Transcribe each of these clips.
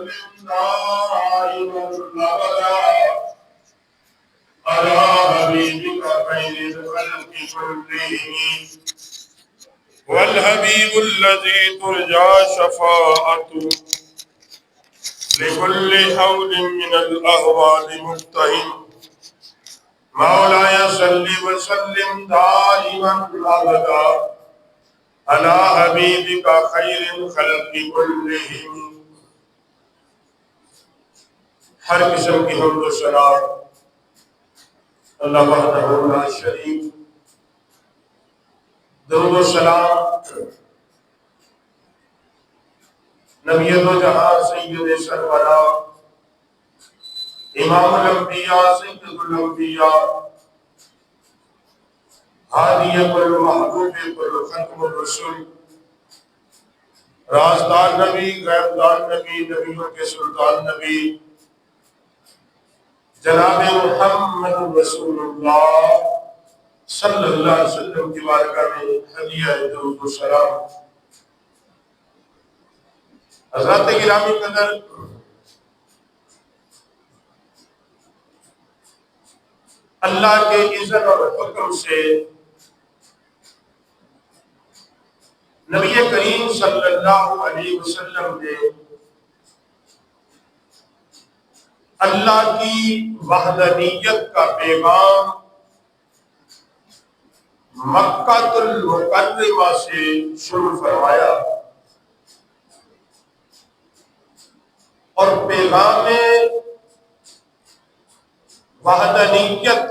وسلم دائما أبدا على حبيبك خير الخلق كلهم والحبيب الذي ترجى شفاعته لكل حول من الأهوال مفتهم مولاي صل وسلم دائما أبدا على حبيبك خير الخلق كلهم. ہر قسم کی حمد و ثنا اللہ وحدہ لا شریک، درود و سلام نبی دو جہاں سید سرورا امام الانبیاء سید الانبیاء ہادی کل محبوب کل ختم الرسول رازدار نبی غیبدار نبی نبیوں کے سلطان نبی جناب محمد رسول اللہ صلی اللہ علیہ وسلم کی بارگاہ میں ہدیہ درود و سلام. حضرات گرامی قدر، اللہ کے اذن اور حکم سے نبی کریم صلی اللہ علیہ وسلم نے اللہ کی وحدانیت کا پیغام مکہ المکرمہ سے شروع فرمایا، اور پیغام وحدانیت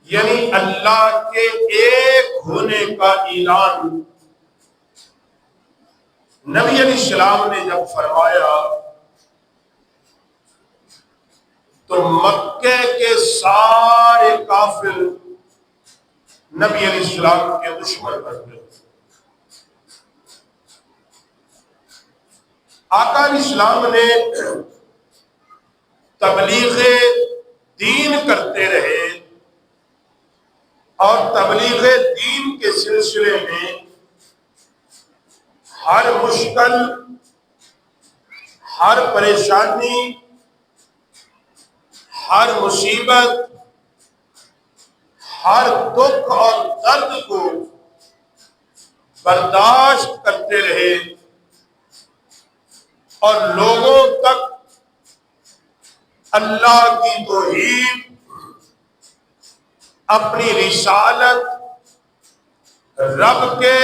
یعنی اللہ کے ایک ہونے کا اعلان نبی علیہ السلام نے جب فرمایا تو مکے کے سارے کافر نبی علیہ السلام کے دشمن بن گئے. آقا علیہ السلام نے تبلیغ دین کرتے رہے اور تبلیغ دین کے سلسلے میں ہر مشکل، ہر پریشانی، ہر مصیبت، ہر دکھ اور درد کو برداشت کرتے رہے اور لوگوں تک اللہ کی توحید، اپنی رسالت، رب کے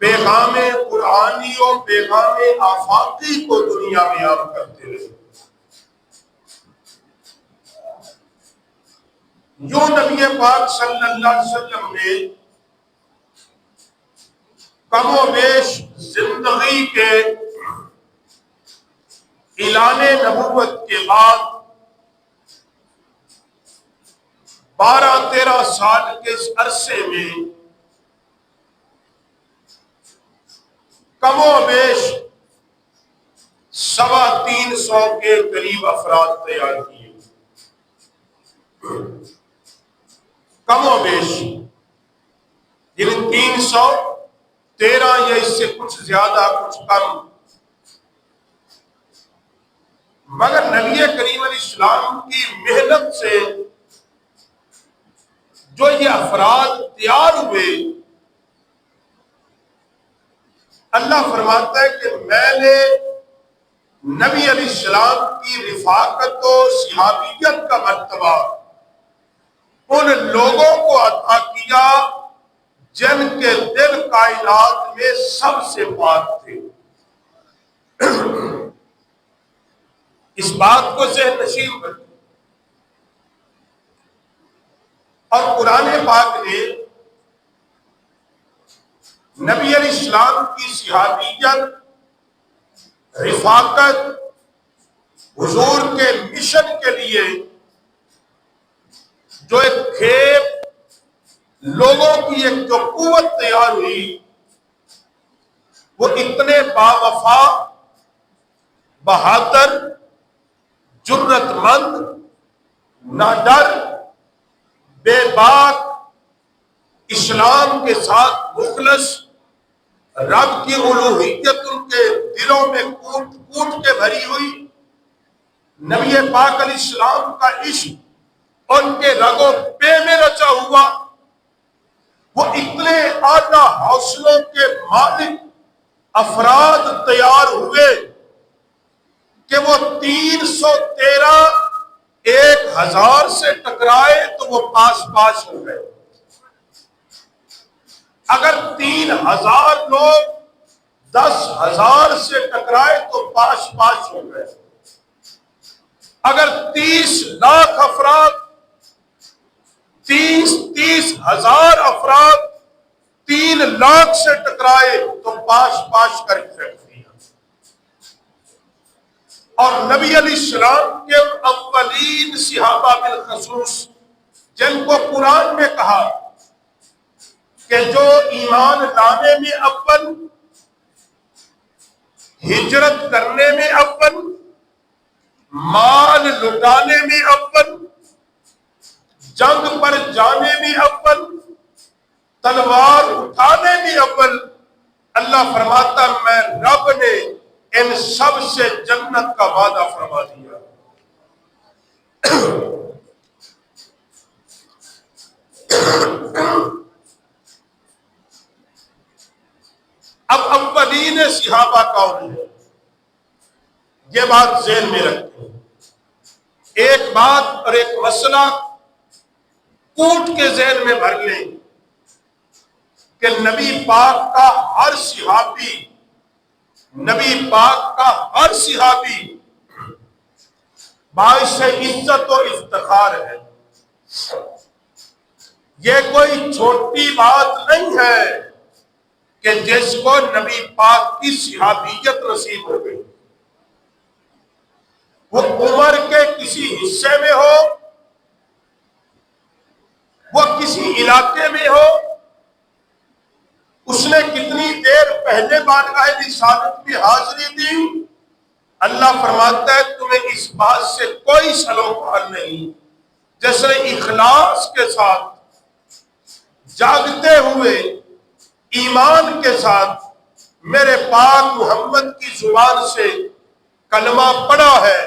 پیغام قرآنی اور پیغام آفاقی کو دنیا میں عام کرتے رہے. جو نبی پاک صلی اللہ علیہ وسلم نے کم و بیش زندگی کے اعلان نبوت کے بعد 12-13 سال کے اس عرصے میں کم و بیش 350 کے قریب افراد تیار کیے. کم و بیش یعنی 313 یا اس سے کچھ زیادہ کچھ کم، مگر نبی کریم علیہ السلام کی محنت سے جو یہ افراد تیار ہوئے، اللہ فرماتا ہے کہ میں نے نبی علیہ السلام کی رفاقت و صحابیت کا مرتبہ ان لوگوں کو عطا کیا جن کے دل کائنات میں سب سے پاک تھے. اس بات کو ذہن نشین کریں. اور قرآن پاک نے نبی علیہ السلام کی صحابیت، رفاقت، حضور کے مشن کے لیے جو ایک کھیپ لوگوں کی ایک جو قوت تیار ہوئی، وہ اتنے باوفا، بہادر، جرت مند، ناڈر، بے باک، اسلام کے ساتھ مخلص، رب کی الوہیت ان کے دلوں میں کوٹ کوٹ کے بھری ہوئی نبی پاک علیہ السلام کا عشق ان کے رگوں پہ میں رچا ہوا، وہ اتنے اعلیٰ حوصلوں کے مالک افراد تیار ہوئے کہ وہ 313 1000 سے ٹکرائے تو وہ پاس پاس ہو گئے۔ اگر 3000 لوگ 10,000 سے ٹکرائے تو پاس پاس ہو گئے۔ اگر 30 لاکھ افراد 30,000 افراد 3 لاکھ سے ٹکرائے تو پاس پاس کر کے رکھ دیا۔ اور نبی علیہ السلام کے اولین صحابہ بالخصوص جن کو قرآن میں کہا کہ جو ایمان لانے میں اول، ہجرت کرنے میں اول، مال لٹانے میں اول، جنگ پر جانے میں اول، تلوار اٹھانے میں اول، اللہ فرماتا میں رب نے ان سب سے جنت کا وعدہ فرما دیا۔ اب اولین صحابہ کون ہے، یہ بات ذہن میں رکھیں۔ ایک بات اور ایک مسئلہ کوٹ کے ذہن میں بھر لیں کہ نبی پاک کا ہر صحابی، نبی پاک کا ہر صحابی باعث عزت و افتخار ہے۔ یہ کوئی چھوٹی بات نہیں ہے کہ جس کو نبی پاک کی صحابیت نصیب ہو گئی، وہ عمر کے کسی حصے میں ہو، وہ کسی علاقے میں ہو، اس نے کتنی دیر پہلے بارگاہ رسالت میں حاضری دی، اللہ فرماتا ہے تمہیں اس بات سے کوئی سلوکال نہیں، جیسے اخلاص کے ساتھ جاگتے ہوئے ایمان کے ساتھ میرے پاک محمد کی زبان سے کلمہ پڑھا ہے،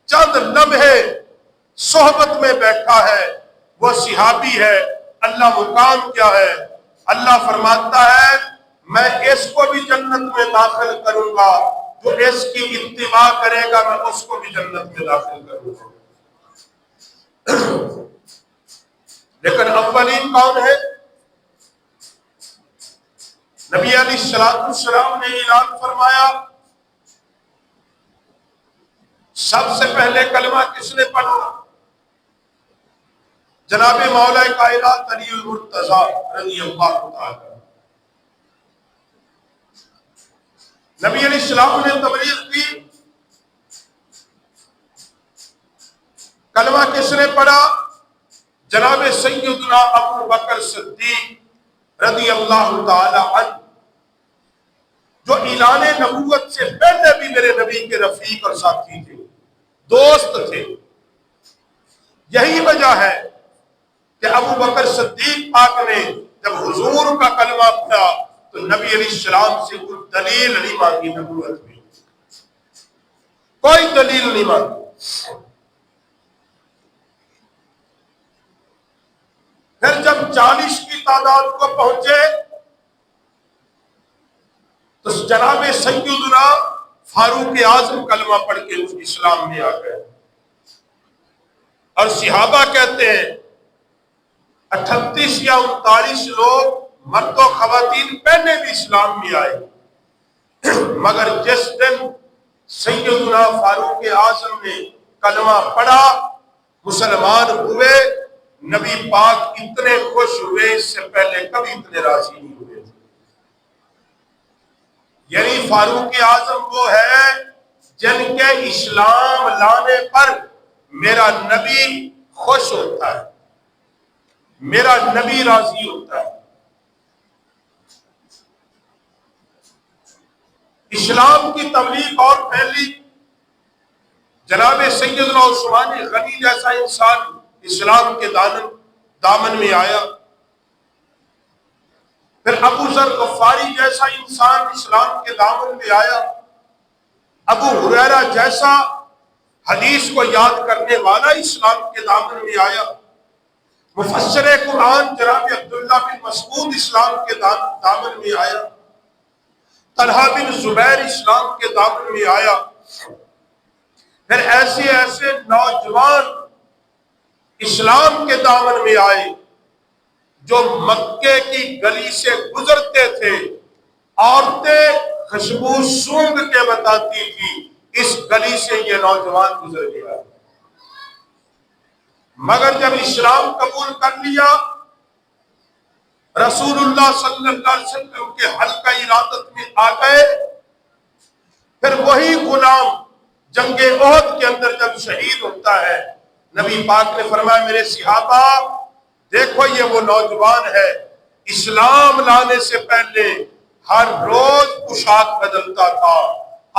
چند لمحے صحبت میں بیٹھا ہے، وہ صحابی ہے۔ اللہ مقام کیا ہے؟ اللہ فرماتا ہے میں اس کو بھی جنت میں داخل کروں گا، جو اس کی اتباع کرے گا میں اس کو بھی جنت میں داخل کروں گا۔ لیکن اولین کون ہے؟ نبی علیہ السلام نے اعلان فرمایا، سب سے پہلے کلمہ کس نے پڑھا؟ جناب مولا کائنات علی المرتضیٰ رضی اللہ تعالی۔ نبی علیہ السلام نے تبلیغ کی، کلمہ کس نے پڑھا؟ جناب سیدنا ابو بکر صدیق رضی اللہ تعالی عنہ، جو اعلان نبوت سے پہلے بھی میرے نبی کے رفیق اور ساتھی تھے، دوست تھے۔ یہی وجہ ہے کہ ابو بکر صدیق پاک نے جب حضور کا کلمہ پڑھا تو نبی علیہ السلام سے کوئی دلیل نہیں مانگی، نبوت میں کوئی دلیل نہیں مانگی۔ پھر جب 40 کی تعداد کو پہنچے تو جناب سیدنا فاروق اعظم کلمہ پڑھ کے اسلام میں آ گئے، اور صحابہ کہتے ہیں 38 یا 39 لوگ مرد و خواتین پہلے بھی اسلام میں آئے، مگر جس دن سیدنا فاروق اعظم نے کلمہ پڑھا مسلمان ہوئے، نبی پاک اتنے خوش ہوئے، اس سے پہلے کبھی اتنے راضی نہیں ہوئے۔ یعنی فاروق اعظم وہ ہے جن کے اسلام لانے پر میرا نبی خوش ہوتا ہے، میرا نبی راضی ہوتا ہے۔ اسلام کی تبلیغ اور پھیلی، جناب سیدنا عثمان غنی جیسا انسان اسلام کے دامن میں آیا، پھر ابو ذر غفاری جیسا انسان اسلام کے دامن میں آیا، ابو ہریرہ جیسا حدیث کو یاد کرنے والا اسلام کے دامن میں آیا. مفسر قرآن جناب عبداللہ بن مسعود اسلام کے دامن میں آیا. طلحہ بن زبیر اسلام کے دامن میں آیا. پھر ایسے ایسے نوجوان اسلام کے دامن میں آئے جو مکے کی گلی سے گزرتے تھے. عورتیں خوشبو سونگھ کے بتاتی تھی اس گلی سے یہ نوجوان گزر گیا. مگر جب اسلام قبول کر لیا، رسول اللہ صلی اللہ علیہ وسلم کے حلقہ ارادت میں آ گئے، پھر وہی غلام جنگ احد کے اندر جب شہید ہوتا ہے، نبی پاک نے فرمایا میرے صحابہ دیکھو یہ وہ نوجوان ہے، اسلام لانے سے پہلے ہر روز پوشاک بدلتا تھا،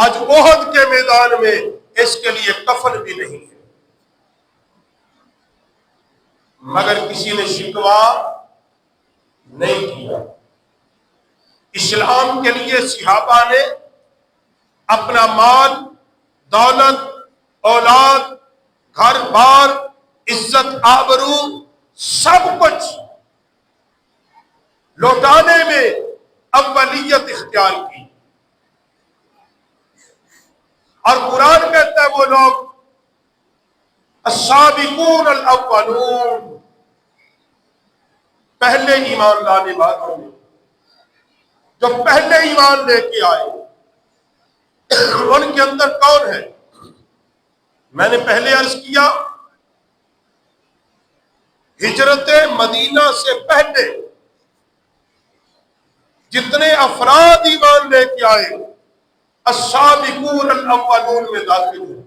آج احد کے میدان میں اس کے لیے کفن بھی نہیں ہے. مگر کسی نے شکوہ نہیں کیا. اسلام کے لیے صحابہ نے اپنا مال، دولت، اولاد، گھر بار، عزت آبرو سب کچھ لوٹانے میں اولیت اختیار کی. اور قرآن کہتا ہے وہ لوگ السابقون الاولون، پہلے ایمان لانے والوں میں جو پہلے ایمان لے کے آئے ان کے اندر کون ہے؟ میں نے پہلے عرض کیا ہجرت مدینہ سے پہلے جتنے افراد ایمان لے کے آئے السابقون الاولون میں داخل ہیں.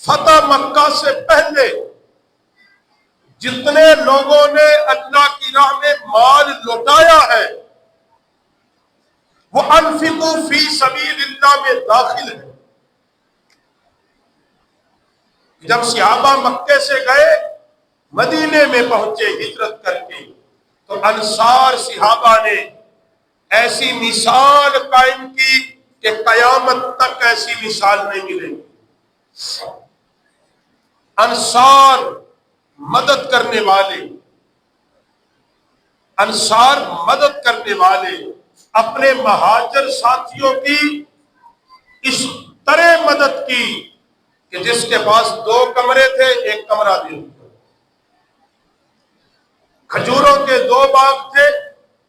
فتح مکہ سے پہلے جتنے لوگوں نے اللہ کی راہ میں مال لوٹایا ہے وہ انفقوا فی سبیل اللہ میں داخل ہے. جب صحابہ مکے سے گئے مدینے میں پہنچے ہجرت کر کے تو انصار صحابہ نے ایسی مثال قائم کی کہ قیامت تک ایسی مثال نہیں ملے گی. انصار مدد کرنے والے، انصار مدد کرنے والے اپنے مہاجر ساتھیوں کی اس طرح مدد کی کہ جس کے پاس 2 کمرے تھے 1 کمرہ دے دیا، کھجوروں کے 2 باغ تھے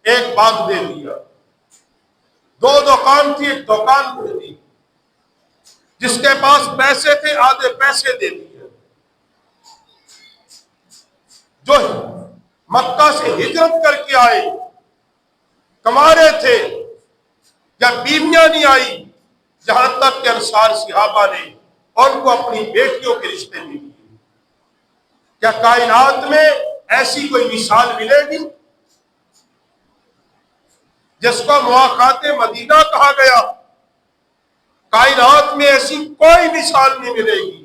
1 باغ دے دیا، 2 دکان تھی 1 دکان دے دی، جس کے پاس پیسے تھے آدھے پیسے دے دیے. جو مکہ سے ہجرت کر کے آئے کمارے تھے یا بیویاں نہیں آئی، جہاں تک کہ انصار صحابہ نے ان کو اپنی بیٹیوں کے رشتے بھی دیے. کیا کائنات میں ایسی کوئی مثال ملے گی جس کو مواقعات مدینہ کہا گیا؟ کائنات میں ایسی کوئی مثال نہیں ملے گی.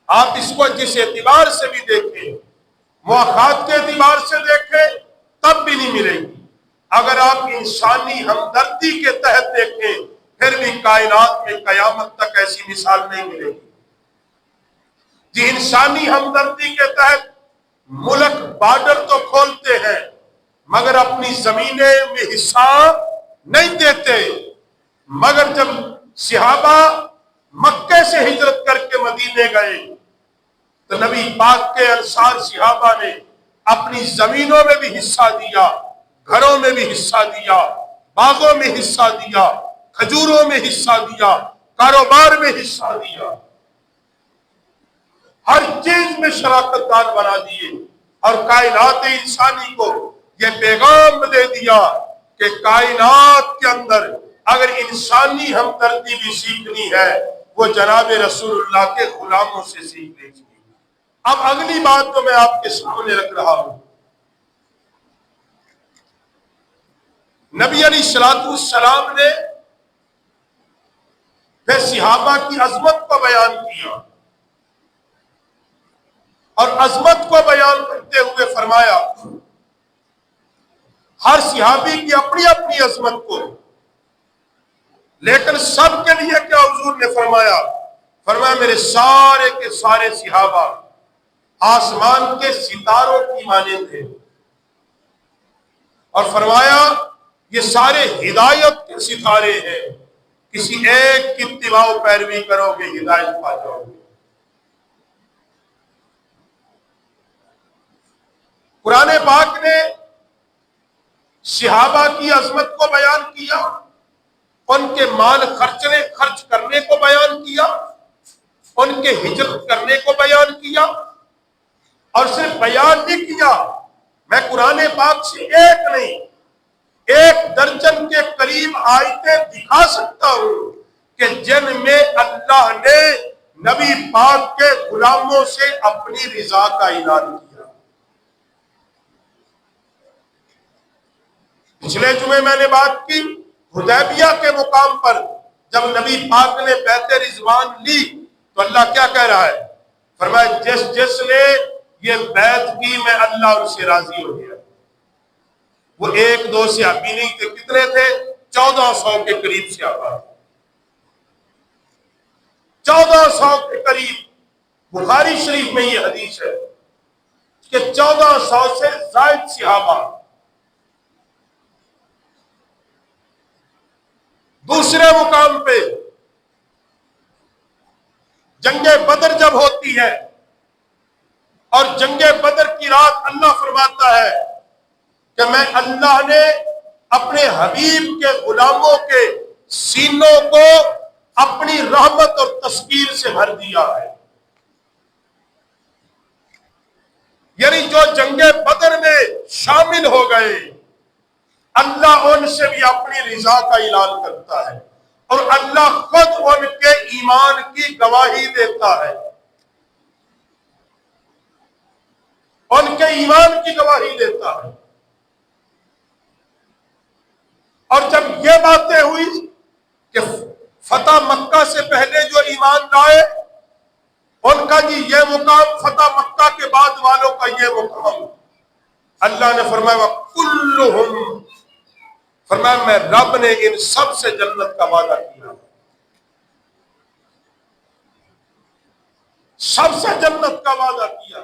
آپ اس کو جس اعتبار سے بھی دیکھیں، مواقعات کے اعتبار سے دیکھیں تب بھی نہیں ملے گی. اگر آپ انسانی ہمدردی کے تحت دیکھیں پھر بھی کائنات میں قیامت تک ایسی مثال نہیں ملے گی. جی انسانی ہمدردی کے تحت ملک بارڈر تو کھولتے ہیں مگر اپنی زمینیں میں حصہ نہیں دیتے. مگر جب صحابہ مکے سے ہجرت کر کے مدینے گئے تو نبی پاک کے انصار صحابہ نے اپنی زمینوں میں بھی حصہ دیا، گھروں میں بھی حصہ دیا، باغوں میں حصہ دیا، کھجوروں میں حصہ دیا، کاروبار میں حصہ دیا، ہر چیز میں شراکت دار بنا دیے. اور کائنات انسانی کو یہ پیغام دے دیا کہ کائنات کے اندر اگر انسانی ہمدردی بھی سیکھنی ہے وہ جناب رسول اللہ کے غلاموں سے سیکھ لیجیے. اب اگلی بات تو میں آپ کے سامنے رکھ رہا ہوں. نبی علیہ السلام نے پھر صحابہ کی عظمت کو بیان کیا اور عظمت کو بیان کرتے ہوئے فرمایا ہر صحابی کی اپنی اپنی عظمت کو، لیکن سب کے لیے کیا حضور نے فرمایا؟ فرمایا میرے سارے کے سارے صحابہ آسمان کے ستاروں کی مانند تھے، اور فرمایا یہ سارے ہدایت کے ستارے ہیں، کسی ایک کی اتباع و پیروی کرو گے ہدایت پا جاؤ گے۔ قرآن پاک نے صحابہ کی عظمت کو بیان کیا، ان کے مال خرچ کرنے کو بیان کیا، ان کے ہجرت کرنے کو بیان کیا، اور صرف بیان نہیں کیا، میں قرآن پاک سے ایک نہیں 1 درجن کے قریب آیتیں دکھا سکتا ہوں کہ جن میں اللہ نے نبی پاک کے غلاموں سے اپنی رضا کا اعلان کیا۔ پچھلے جمعے میں نے بات کی حدیبیہ کے مقام پر جب نبی پاک نے بیعت رضوان لی تو اللہ کیا کہہ رہا ہے؟ فرمایا جس نے یہ بیعت کی میں اللہ ان سے راضی ہو گیا۔ وہ 1-2 صحابی نہیں تھے، کتنے تھے؟ 1400 کے قریب صحابہ، 1400 کے قریب۔ بخاری شریف میں یہ حدیث ہے کہ 1400 سے زائد صحابہ۔ دوسرے مقام پہ جنگ بدر جب ہوتی ہے اور جنگ بدر کی رات اللہ فرماتا ہے کہ میں اللہ نے اپنے حبیب کے غلاموں کے سینوں کو اپنی رحمت اور تسکین سے بھر دیا ہے۔ یعنی جو جنگ بدر میں شامل ہو گئے اللہ ان سے بھی اپنی رضا کا اعلان کرتا ہے، اور اللہ خود ان کے ایمان کی گواہی دیتا ہے، ان کے ایمان کی گواہی دیتا ہے۔ اور جب یہ باتیں ہوئی کہ فتح مکہ سے پہلے جو ایمان لائے ان کا جی یہ مقام، فتح مکہ کے بعد والوں کا یہ مقام، اللہ نے فرمایا وَكُلُّهُمْ، فرمایا میں رب نے ان سب سے جنت کا وعدہ کیا، سب سے جنت کا وعدہ کیا۔